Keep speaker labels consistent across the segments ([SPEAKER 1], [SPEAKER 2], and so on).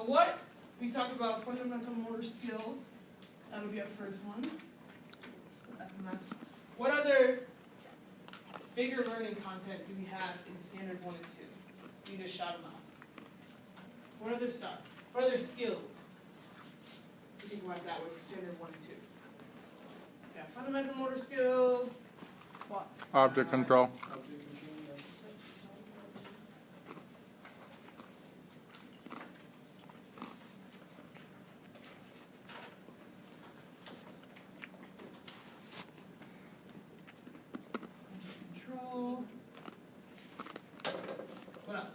[SPEAKER 1] what, we talked about fundamental motor skills. That'll be our first one. FMS. What other bigger learning content do we have in standard 1 and 2? You just shout them out. What other stuff? What other skills? You think about it that way for standard 1 and 2. Yeah, fundamental motor skills. What?
[SPEAKER 2] Object control.
[SPEAKER 1] What else?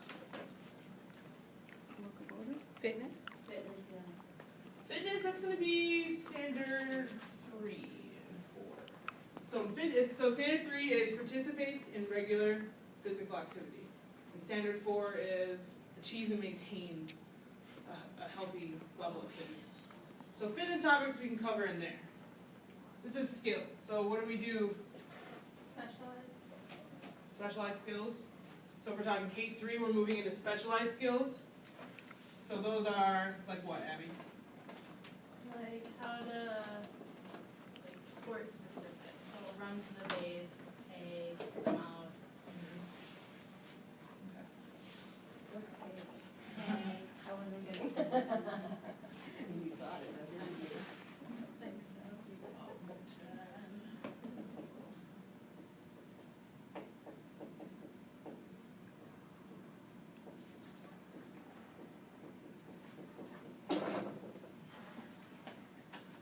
[SPEAKER 3] Fitness?
[SPEAKER 4] Fitness, yeah.
[SPEAKER 1] Fitness, that's going to be standard 3 and 4. So standard 3 is participates in regular physical activity. And standard 4 is achieves and maintains a healthy level of fitness. So fitness topics we can cover in there. This is skills. So what do we do? Specialized skills. So if we're talking K3, we're moving into specialized skills. So those are like what, Abby?
[SPEAKER 4] Like how to, like sport specific. So run to the base, pay, come out.
[SPEAKER 1] Okay.
[SPEAKER 4] What's pay? Pay. I wasn't getting You got it, I think so.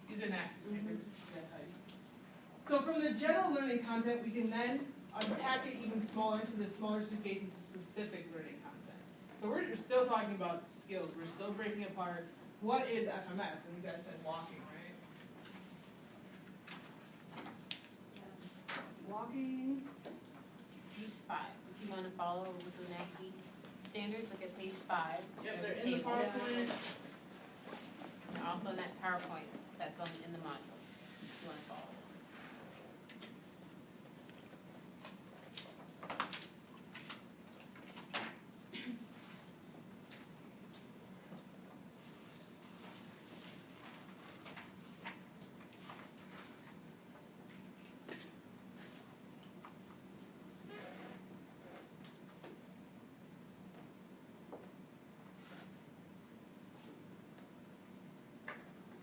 [SPEAKER 1] These are NASPE standards. Yes, Heidi. So from the general learning content, we can then unpack it even smaller into the smaller suitcase into specific learning content. So we're still talking about skills. We're still breaking apart what is FMS, and you guys said walking, right? Walking.
[SPEAKER 5] Page 5. If you want to follow with the NASPE standards, look at page 5.
[SPEAKER 1] Yep,
[SPEAKER 5] There's
[SPEAKER 1] they're
[SPEAKER 5] a
[SPEAKER 1] in the
[SPEAKER 5] table.
[SPEAKER 1] PowerPoint.
[SPEAKER 5] They're also in that PowerPoint that's in the module, if you want to follow.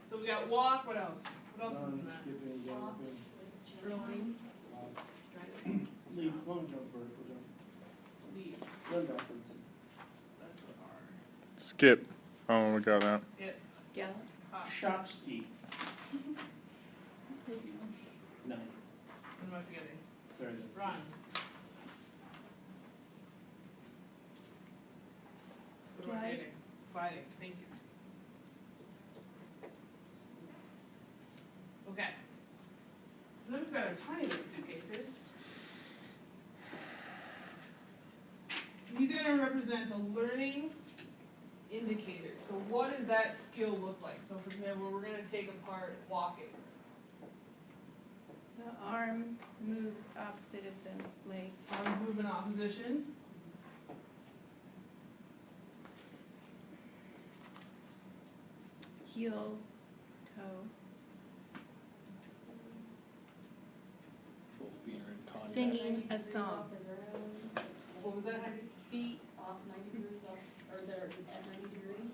[SPEAKER 1] So we got walk, what else? What else is in that?
[SPEAKER 6] Skipping, jumping,
[SPEAKER 1] Drilling,
[SPEAKER 6] leap, long jump, vertical jump,
[SPEAKER 1] lead.
[SPEAKER 6] run backwards.
[SPEAKER 1] That's what R.
[SPEAKER 2] Skip. Oh, we got that.
[SPEAKER 1] Hit.
[SPEAKER 3] Gallop?
[SPEAKER 1] Hop.
[SPEAKER 6] Shot ski. 9.
[SPEAKER 1] What am I forgetting?
[SPEAKER 6] Sorry, that's
[SPEAKER 1] Run. What am I forgetting? Sliding. Thank you. Okay. So then we've got our tiny little suitcases. These are going to represent the learning indicators. So what does that skill look like? So for example, we're going to take apart walking.
[SPEAKER 3] The arm moves opposite of the leg.
[SPEAKER 1] Arms move in opposition.
[SPEAKER 3] Heel, toe.
[SPEAKER 7] Both feet are in contact.
[SPEAKER 3] Singing a song.
[SPEAKER 1] What was that?
[SPEAKER 4] Feet off 90 degrees off, or they're at 90 degrees.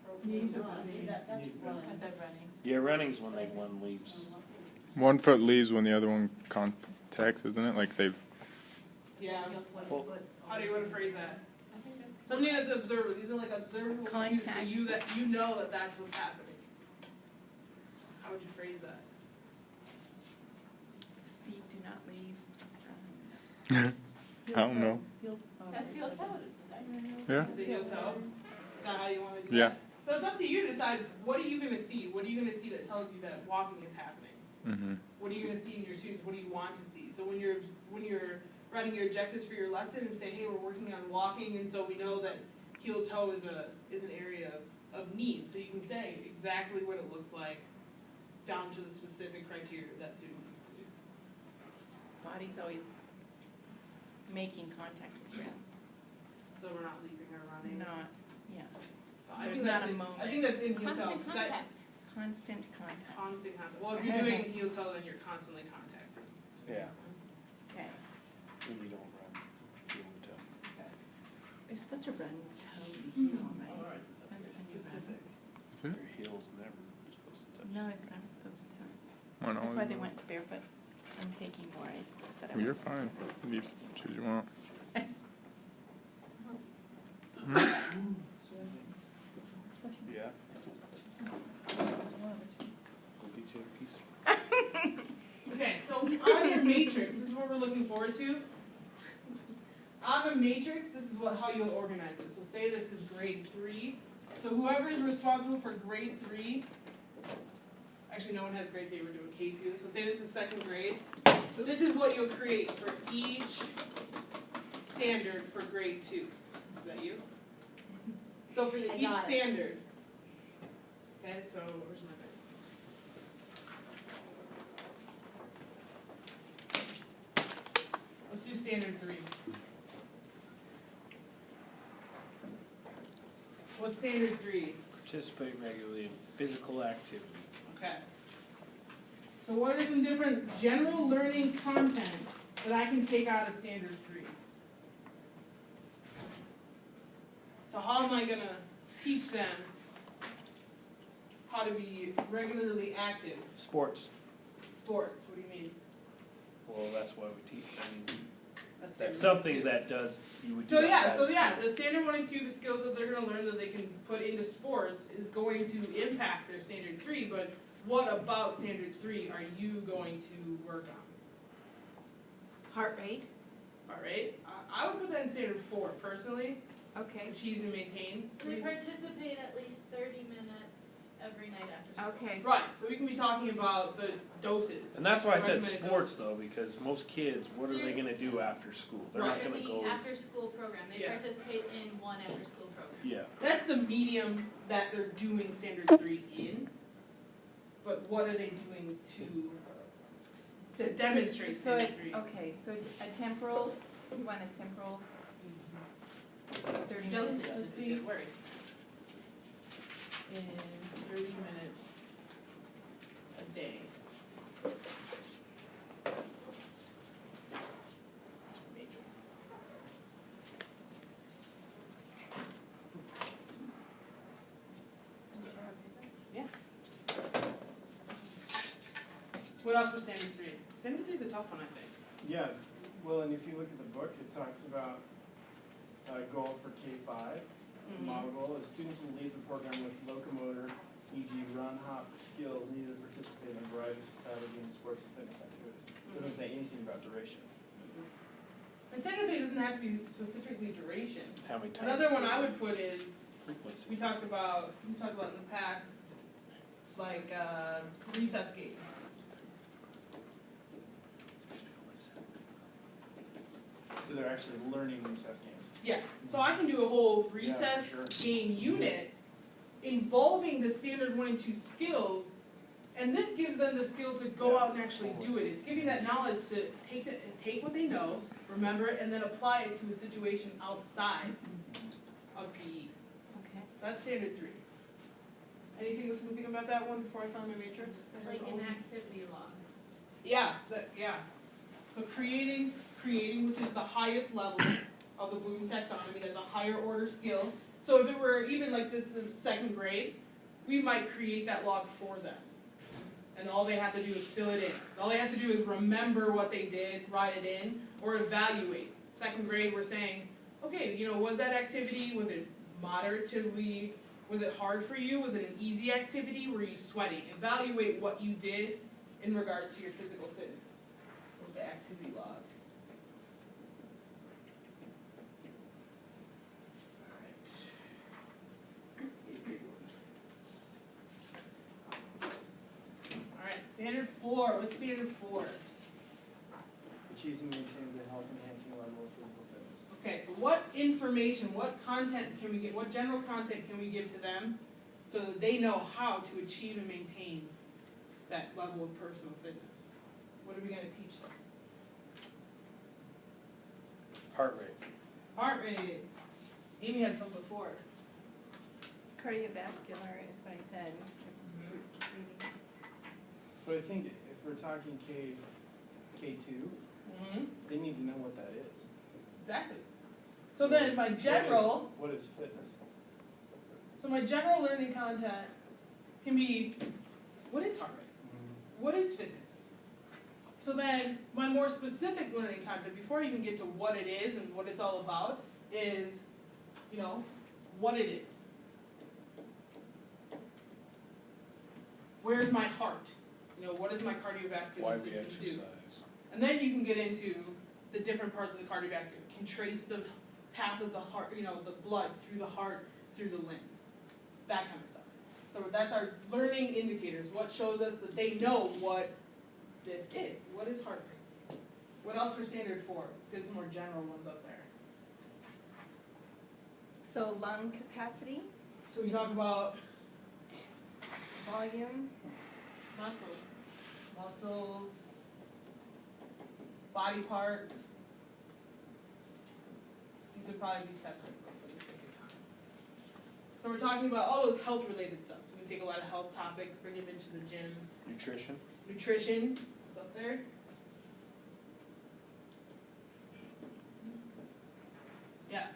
[SPEAKER 4] Or
[SPEAKER 1] Knees are
[SPEAKER 4] run.
[SPEAKER 1] running.
[SPEAKER 4] That's
[SPEAKER 5] I
[SPEAKER 4] running.
[SPEAKER 5] said running.
[SPEAKER 7] Yeah, running's when like one leaps.
[SPEAKER 2] 1 foot leaves when the other one contacts, isn't it? Like they've.
[SPEAKER 1] Yeah.
[SPEAKER 7] Well,
[SPEAKER 1] How do you want to phrase that?
[SPEAKER 4] I think that's.
[SPEAKER 1] Something that's observable. These are like observable cues, so
[SPEAKER 3] Contact.
[SPEAKER 1] you know that that's what's happening. How would you phrase that?
[SPEAKER 3] Feet do not leave.
[SPEAKER 2] I don't know.
[SPEAKER 5] That's heel toe.
[SPEAKER 2] Yeah.
[SPEAKER 1] Is it heel toe? Is that how you want to do
[SPEAKER 2] Yeah.
[SPEAKER 1] that? So it's up to you to decide, what are you going to see? What are you going to see that tells you that walking is happening?
[SPEAKER 2] Mm-hmm.
[SPEAKER 1] What are you going to see in your students? What do you want to see? So when you're writing your objectives for your lesson and say, hey, we're working on walking, and so we know that heel toe is an area of need. So you can say exactly what it looks like down to the specific criteria that student needs to do.
[SPEAKER 3] Body's always making contact with ground.
[SPEAKER 1] So we're not leaping or running.
[SPEAKER 3] Not, yeah.
[SPEAKER 1] I
[SPEAKER 3] There's
[SPEAKER 1] think
[SPEAKER 3] not
[SPEAKER 1] that's
[SPEAKER 3] a
[SPEAKER 1] in-
[SPEAKER 3] moment.
[SPEAKER 1] I think that's in heel toe.
[SPEAKER 5] Constant
[SPEAKER 1] 'cause that-
[SPEAKER 5] contact.
[SPEAKER 3] Constant contact.
[SPEAKER 1] Constant contact. Well, if you're doing heel toe, then you're constantly contacting. Does that
[SPEAKER 7] Yeah.
[SPEAKER 1] make sense?
[SPEAKER 3] Okay.
[SPEAKER 7] When you don't run, you don't tell.
[SPEAKER 3] You're supposed to run toe to heel,
[SPEAKER 1] I'll
[SPEAKER 3] right?
[SPEAKER 1] write this up
[SPEAKER 3] That's
[SPEAKER 1] here,
[SPEAKER 3] when you
[SPEAKER 1] specific.
[SPEAKER 2] Is it?
[SPEAKER 7] Your heel's never supposed to touch.
[SPEAKER 3] No, it's never supposed to touch.
[SPEAKER 2] Why not?
[SPEAKER 3] That's why they went barefoot. I'm taking more. I said I
[SPEAKER 2] Well, you're
[SPEAKER 3] went
[SPEAKER 2] fine.
[SPEAKER 3] barefoot.
[SPEAKER 2] You choose you want.
[SPEAKER 7] Yeah. Go get you a piece.
[SPEAKER 1] Okay, so on your matrix, this is what we're looking forward to. On the matrix, this is how you'll organize it. So say this is grade 3. So whoever is responsible for grade 3, actually no one has grade 3, we're doing K2. So say this is 2nd grade. So this is what you'll create for each standard for grade 2. Is that you? So for
[SPEAKER 5] I
[SPEAKER 1] each
[SPEAKER 5] got it.
[SPEAKER 1] standard. Okay, so where's my notes? Let's do standard 3. What's standard 3?
[SPEAKER 7] Participate regularly in physical activity.
[SPEAKER 1] Okay. So what are some different general learning content that I can take out of standard 3? So how am I gonna teach them how to be regularly active?
[SPEAKER 7] Sports.
[SPEAKER 1] Sports, what do you mean?
[SPEAKER 7] Well, that's why we teach. I mean,
[SPEAKER 1] That's
[SPEAKER 7] that's
[SPEAKER 1] standard
[SPEAKER 7] something
[SPEAKER 1] two.
[SPEAKER 7] that you would do
[SPEAKER 1] So yeah,
[SPEAKER 7] outside
[SPEAKER 1] so
[SPEAKER 7] of
[SPEAKER 1] yeah,
[SPEAKER 7] school.
[SPEAKER 1] the standard 1 and 2, the skills that they're gonna learn that they can put into sports is going to impact their standard 3, but what about standard 3 are you going to work on?
[SPEAKER 3] Heart rate.
[SPEAKER 1] Alright, I would put that in standard 4 personally,
[SPEAKER 3] Okay.
[SPEAKER 1] achieve and maintain.
[SPEAKER 4] They participate at least 30 minutes every night after school.
[SPEAKER 3] Okay.
[SPEAKER 1] Right, so we can be talking about the doses.
[SPEAKER 7] And that's why I said
[SPEAKER 1] recommended
[SPEAKER 7] sports
[SPEAKER 1] doses.
[SPEAKER 7] though, because most kids, what are
[SPEAKER 4] So
[SPEAKER 7] they
[SPEAKER 4] you're-
[SPEAKER 7] gonna do after school? They're
[SPEAKER 1] Right.
[SPEAKER 7] not gonna
[SPEAKER 4] The
[SPEAKER 7] go.
[SPEAKER 4] after-school program, they
[SPEAKER 1] Yeah.
[SPEAKER 4] participate in one after-school program.
[SPEAKER 7] Yeah.
[SPEAKER 1] That's the medium that they're doing standard 3 in, but what are they doing to demonstrate
[SPEAKER 3] So
[SPEAKER 1] standard 3?
[SPEAKER 3] okay, so a temporal, you want a temporal 30
[SPEAKER 4] Dosage
[SPEAKER 3] minutes?
[SPEAKER 4] is a good word.
[SPEAKER 1] In 30 minutes a day. Matrix. Yeah. What else for standard 3? Standard 3 is a tough one, I think.
[SPEAKER 6] Yeah, well, and if you look at the book, it talks about a goal for K5. The model goal is students will leave the program with locomotor, e.g. run, hop skills needed to participate in a variety of societal games, sports, and fitness activities. It doesn't say anything about duration.
[SPEAKER 1] And standard 3 doesn't have to be specifically duration.
[SPEAKER 7] How many times?
[SPEAKER 1] Another one I would put is,
[SPEAKER 7] Frequency.
[SPEAKER 1] we talked about in the past, like recess games.
[SPEAKER 6] So they're actually learning recess games.
[SPEAKER 1] Yes, so I can do a whole
[SPEAKER 6] Yeah,
[SPEAKER 1] recess
[SPEAKER 6] for
[SPEAKER 1] game unit involving the standard 1 and 2 skills, and this gives them the skill to go out and actually do it. It's giving that knowledge to take what they know, remember it, and then apply it to a situation outside of PE.
[SPEAKER 3] Okay.
[SPEAKER 1] That's standard 3. Anything about that one before I found my matrix?
[SPEAKER 4] Like an activity log.
[SPEAKER 1] Yeah, So creating, which is the highest level of the Bloom's taxonomy, that's a higher order skill. So if it were even like this is 2nd grade, we might create that log for them. And all they have to do is fill it in. All they have to do is remember what they did, write it in, or evaluate. 2nd grade, we're saying, okay, was that activity, was it moderatively, was it hard for you? Was it an easy activity? Were you sweating? Evaluate what you did in regards to your physical fitness. So it's the activity log. Alright, standard 4. What's standard 4?
[SPEAKER 6] Achieves and maintains a health-enhancing level of physical fitness.
[SPEAKER 1] Okay, so what information, what content can we get, what general content can we give to them so that they know how to achieve and maintain that level of personal fitness? What are we going to teach them?
[SPEAKER 7] Heart rate.
[SPEAKER 1] Heart rate. Amy had some before.
[SPEAKER 3] cardiovascular is what I said. Breathing.
[SPEAKER 6] But I think if we're talking K2, they need to know what that is.
[SPEAKER 1] Exactly. So then my general,
[SPEAKER 6] What is fitness?
[SPEAKER 1] so my general learning content can be, what is heart rate? What is fitness? So then my more specific learning content, before I even get to what it is and what it's all about, is, you know, what it is. Where's my heart? You know, what does my cardiovascular
[SPEAKER 7] Why we
[SPEAKER 1] system do?
[SPEAKER 7] exercise.
[SPEAKER 1] And then you can get into the different parts of the cardiovascular. You can trace the path of the heart, you know, the blood through the heart, through the limbs, that kind of stuff. So that's our learning indicators. What shows us that they know what this is? What is heart rate? What else for standard 4? Let's get some more general ones up there.
[SPEAKER 3] So lung capacity,
[SPEAKER 1] So we talk about
[SPEAKER 3] volume,
[SPEAKER 5] Muscles.
[SPEAKER 1] muscles, body parts. These would probably be separate for the sake of time. So we're talking about all those health-related stuff. So we take a lot of health topics, bring them into the gym.
[SPEAKER 7] Nutrition.
[SPEAKER 1] Nutrition, is up there. Yeah.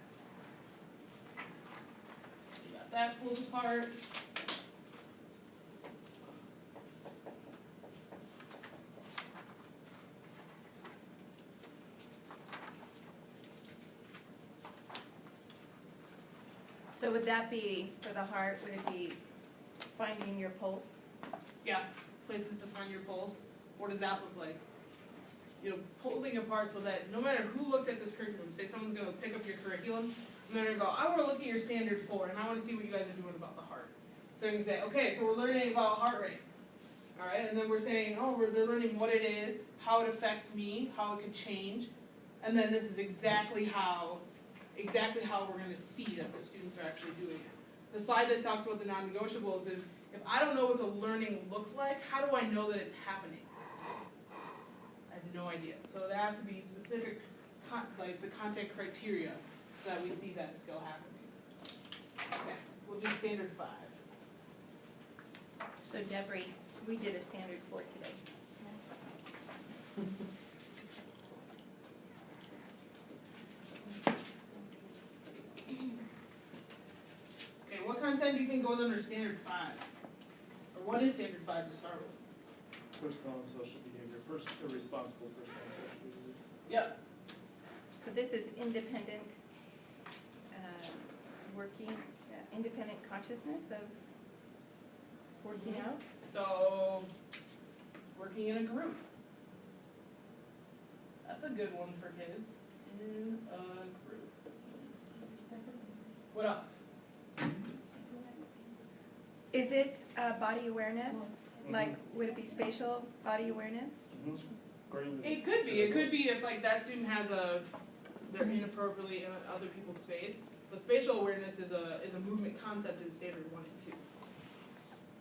[SPEAKER 1] You got that pulled apart.
[SPEAKER 3] so would that be, for the heart, would it be finding your pulse?
[SPEAKER 1] Yeah, places to find your pulse. What does that look like? You know, pulling apart so that no matter who looked at this curriculum, say someone's going to pick up your curriculum, and they're going to go, I want to look at your standard 4, and I want to see what you guys are doing about the heart. So you can say, okay, so we're learning about heart rate. All right, and then we're saying, they're learning what it is, how it affects me, how it could change, and then this is exactly how we're going to see that the students are actually doing it. The slide that talks about the non-negotiables is, if I don't know what the learning looks like, how do I know that it's happening? I have no idea. So there has to be specific, like the content criteria so that we see that skill happening. Okay, we'll do standard 5.
[SPEAKER 3] So Deborah, we did a standard 4 today.
[SPEAKER 1] Okay, what content do you think goes under standard 5? Or what is standard 5 to start with?
[SPEAKER 6] Personal and social behavior, responsible personal and social behavior.
[SPEAKER 1] Yep.
[SPEAKER 3] So this is independent, independent consciousness of working out?
[SPEAKER 1] So, working in a group. That's a good one for kids. In a group. What else?
[SPEAKER 3] Is it body awareness? Like, would it be spatial body awareness?
[SPEAKER 1] It could be. It could be if like that student has they're inappropriately in other people's space. But spatial awareness is a movement concept in standard 1 and 2.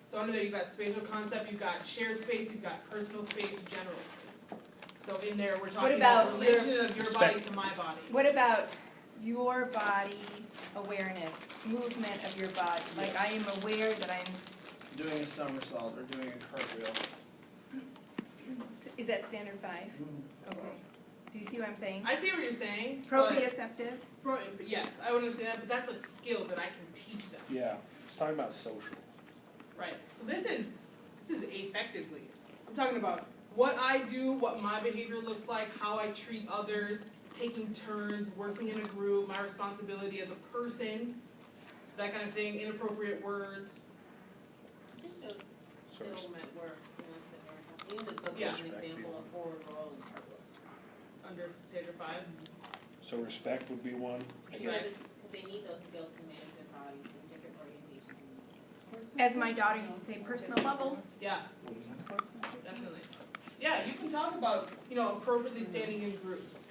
[SPEAKER 1] So under there you've got spatial concept, you've got shared space, you've got personal space, general space. So in there we're talking about the relation of your body to my body.
[SPEAKER 3] What about your body awareness, movement of your body? Like, I am aware that I'm,
[SPEAKER 6] Doing a somersault or doing a cartwheel.
[SPEAKER 3] is that standard 5? Okay. Do you see what I'm saying?
[SPEAKER 1] I see what you're saying. but-
[SPEAKER 3] Proprioceptive?
[SPEAKER 1] Yes, I would understand that, but that's a skill that I can teach them.
[SPEAKER 7] Yeah. It's talking about social.
[SPEAKER 1] Right. So this is affectively. I'm talking about what I do, what my behavior looks like, how I treat others, taking turns, working in a group, my responsibility as a person, that kind of thing, inappropriate words.
[SPEAKER 5] I think those still might work. Use the book
[SPEAKER 1] Yeah.
[SPEAKER 5] as an example of forward roll and cartwheel.
[SPEAKER 1] Under standard 5.
[SPEAKER 7] So respect would be one. I
[SPEAKER 5] Because
[SPEAKER 7] guess.
[SPEAKER 5] they need those skills to manage their bodies in different orientations.
[SPEAKER 3] As my daughter used to say, personal bubble.
[SPEAKER 1] Yeah, definitely. Yeah, you can talk about, appropriately standing in groups,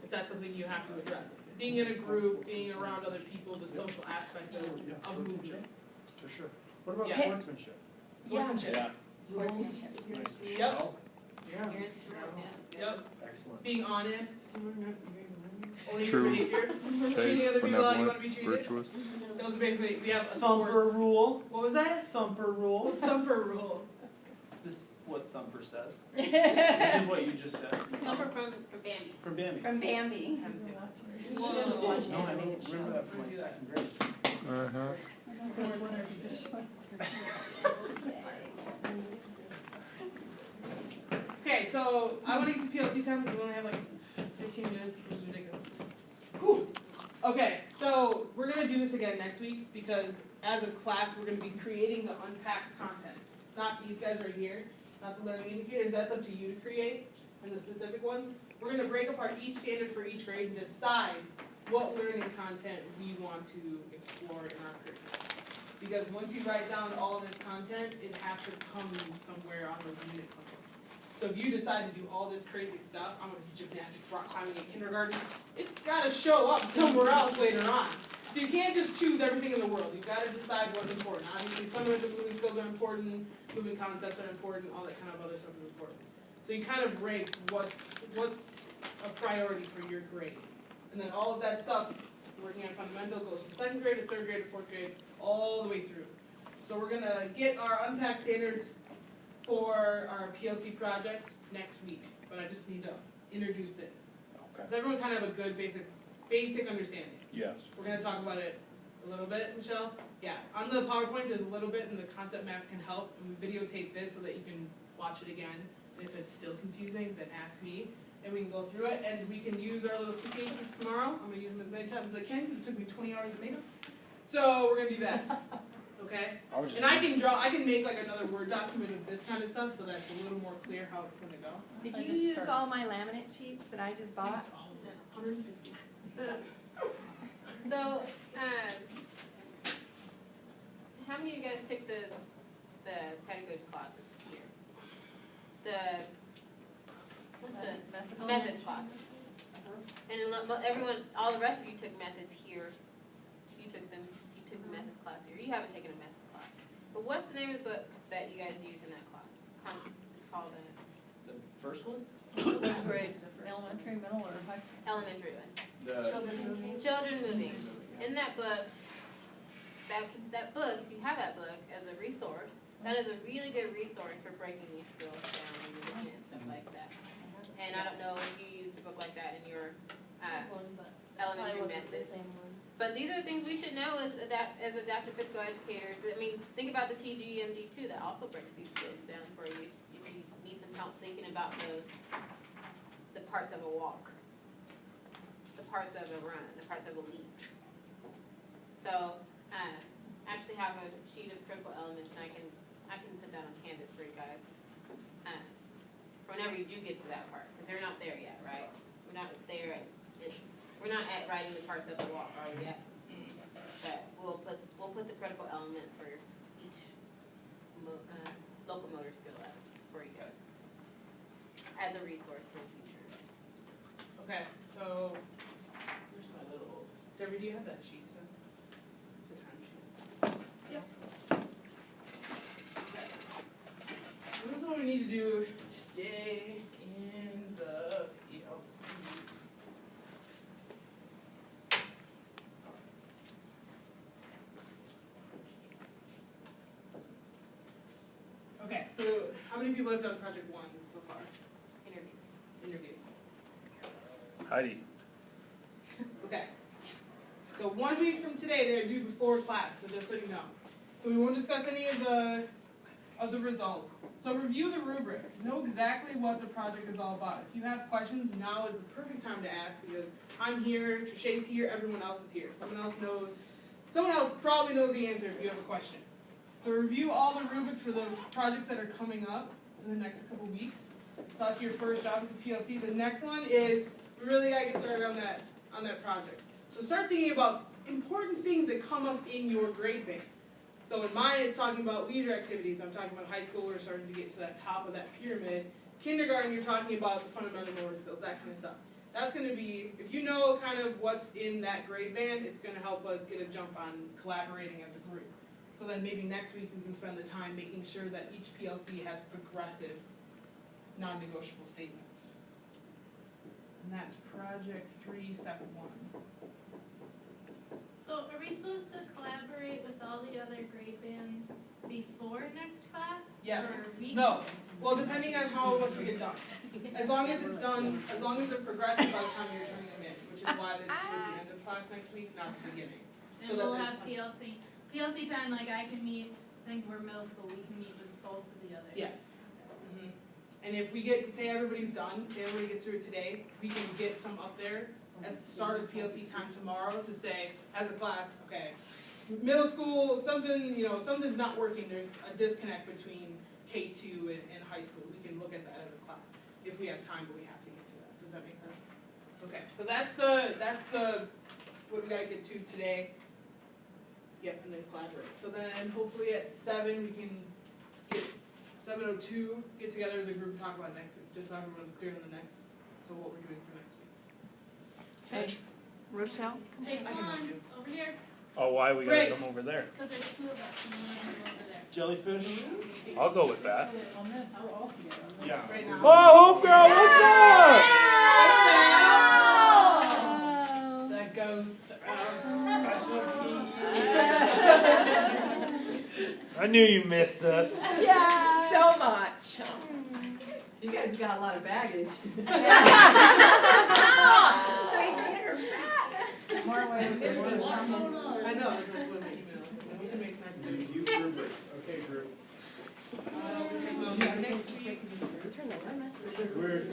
[SPEAKER 1] if that's something you have to address. Being in a group, being around other people, the social aspect of movement.
[SPEAKER 6] For sure. What about
[SPEAKER 1] Yeah.
[SPEAKER 6] sportsmanship?
[SPEAKER 1] Sportsmanship.
[SPEAKER 7] Yeah.
[SPEAKER 1] Yep,
[SPEAKER 5] Parents,
[SPEAKER 1] yep.
[SPEAKER 6] Excellent.
[SPEAKER 1] Being honest, owning your
[SPEAKER 2] True.
[SPEAKER 1] behavior,
[SPEAKER 2] Safe,
[SPEAKER 1] treating other people how you
[SPEAKER 2] benevolent,
[SPEAKER 1] want to be treated.
[SPEAKER 2] virtuous.
[SPEAKER 1] Those are basically, we have a
[SPEAKER 6] Thumper
[SPEAKER 1] sports.
[SPEAKER 6] rule.
[SPEAKER 1] What was that?
[SPEAKER 6] Thumper rule.
[SPEAKER 1] What's thumper rule?
[SPEAKER 6] This is what Thumper says. Which is what you just said.
[SPEAKER 5] Number from Bambi.
[SPEAKER 6] From Bambi.
[SPEAKER 3] From Bambi.
[SPEAKER 4] She doesn't watch
[SPEAKER 6] No, I
[SPEAKER 4] animated
[SPEAKER 6] don't remember that
[SPEAKER 4] shows.
[SPEAKER 6] from my second grade.
[SPEAKER 2] Uh-huh.
[SPEAKER 1] Okay, so I want to get to PLC time because we only have like 15 minutes, which is ridiculous. Whew. Okay, so we're going to do this again next week because as a class we're going to be creating the unpacked content. Not these guys right here, not the learning indicators, that's up to you to create, and the specific ones. We're going to break apart each standard for each grade and decide what learning content we want to explore in our curriculum. Because once you write down all of this content, it has to come somewhere on the unit plan. So if you decide to do all this crazy stuff, I'm going to do gymnastics, rock climbing in kindergarten, it's got to show up somewhere else later on. So you can't just choose everything in the world. You've got to decide what's important. Obviously, fundamental moving skills are important, moving concepts are important, all that kind of other stuff is important. So you kind of rank what's a priority for your grade. And then all of that stuff, working on fundamental, goes from second grade to third grade to fourth grade, all the way through. So we're going to get our unpacked standards for our PLC projects next week. But I just need to introduce this.
[SPEAKER 7] Okay.
[SPEAKER 1] Does everyone kind of have a good basic understanding?
[SPEAKER 7] Yes.
[SPEAKER 1] We're going to talk about it a little bit, Michelle. Yeah, on the PowerPoint there's a little bit, and the concept map can help. And we videotape this so that you can watch it again. If it's still confusing, then ask me, and we can go through it. And we can use our little suitcases tomorrow. I'm going to use them as many times as I can because it took me 20 hours to make them. So we're going to do that. Okay? And I can make like another Word document of this kind of stuff so that's a little more clear how it's going to go.
[SPEAKER 3] Did you use all my laminate sheets that I just bought?
[SPEAKER 1] 150.
[SPEAKER 5] So, how many of you guys took the pedagogy classes here? What's the methods class? And everyone, all the rest of you took methods here. You took the methods class here. You haven't taken a methods class. But what's the name of the book that you guys use in that class? It's called
[SPEAKER 6] The first one?
[SPEAKER 8] What grades? Elementary, middle, or high school?
[SPEAKER 5] elementary one.
[SPEAKER 4] Children moving.
[SPEAKER 5] Children moving. In that book, that book, if you have that book as a resource, that is a really good resource for breaking these skills down and moving and stuff like that. And I don't know if you used a book like that in your elementary methods. But these are things we should know as adaptive physical educators. I mean, think about the TGMD too, that also breaks these skills down for you. If you need some help thinking about the parts of a walk, the parts of a run, the parts of a leap. So, I actually have a sheet of critical elements, and I can put that on Canvas for you guys. For whenever you do get to that part, because they're not there yet, right? We're not there at we're not at writing the parts of the walk, are we yet? But we'll put the critical elements for each locomotor skill for you guys as a resource for the future.
[SPEAKER 1] Okay, so where's my little Debbie, do you have that sheet, so the time sheet?
[SPEAKER 4] Yep.
[SPEAKER 1] Okay. So this is what we need to do today in the Okay, so how many people have done project 1 so far? Interview.
[SPEAKER 7] Heidi.
[SPEAKER 1] Okay. So 1 week from today, they're due before class, so just so you know. So we won't discuss any of the results. So review the rubrics. Know exactly what the project is all about. If you have questions, now is the perfect time to ask because I'm here, Trishay's here, everyone else is here. Someone else probably knows the answer if you have a question. So review all the rubrics for the projects that are coming up in the next couple weeks. So that's your first job as a PLC. The next one is we really gotta get started on that project. So start thinking about important things that come up in your grade band. So in mine, it's talking about leisure activities. I'm talking about high school, we're starting to get to that top of that pyramid. Kindergarten, you're talking about the fundamental motor skills, that kind of stuff. That's going to be, if you know kind of what's in that grade band, it's going to help us get a jump on collaborating as a group. So then maybe next week we can spend the time making sure that each PLC has progressive, non-negotiable statements. And that's project 3, step 1.
[SPEAKER 4] So we supposed to collaborate with all the other grade bands before next class?
[SPEAKER 1] Yes.
[SPEAKER 4] Or we?
[SPEAKER 1] No, well, depending on how much we get done. As long as it's done, as long as they're progressive by the time you're turning them in, which is why it's toward the end of class next week, not the beginning.
[SPEAKER 4] And
[SPEAKER 1] So that
[SPEAKER 4] we'll
[SPEAKER 1] there's
[SPEAKER 4] have PLC time, like I can meet, I think we're middle school, we can meet with both of the others.
[SPEAKER 1] Yes. And if we get to say everybody's done, say everybody gets through it today, we can get some up there at the start of PLC time tomorrow to say, as a class, okay, middle school, something, something's not working, there's a disconnect between K2 and high school. We can look at that as a class, if we have time, but we have to get to that. Does that make sense? Okay, so that's the, what we gotta get to today. Yep, and then collaborate. So then hopefully at 7 we can get 7:02, get together as a group and talk about it next week, just so everyone's clear on the next, so what we're doing for next week.
[SPEAKER 8] Hey, Rochelle?
[SPEAKER 4] Hey,
[SPEAKER 1] I can help
[SPEAKER 4] Hans, over here,
[SPEAKER 7] Oh, why we gotta
[SPEAKER 1] Great.
[SPEAKER 7] come over there?
[SPEAKER 4] because there's 2 of us, and we're gonna go over there.
[SPEAKER 6] Jellyfish?
[SPEAKER 7] I'll go with that.
[SPEAKER 8] On this, we're all together.
[SPEAKER 6] Yeah.
[SPEAKER 1] Right now.
[SPEAKER 7] Oh, homegirl, what's up?
[SPEAKER 1] The ghost
[SPEAKER 7] I knew you missed us.
[SPEAKER 8] Yeah. So much.
[SPEAKER 9] You guys got a lot of baggage.
[SPEAKER 8] More ways than one.
[SPEAKER 1] I know, I was like, what my email, we can make sense.
[SPEAKER 6] Review rubrics, okay, group.
[SPEAKER 1] We'll take those next week.
[SPEAKER 6] We're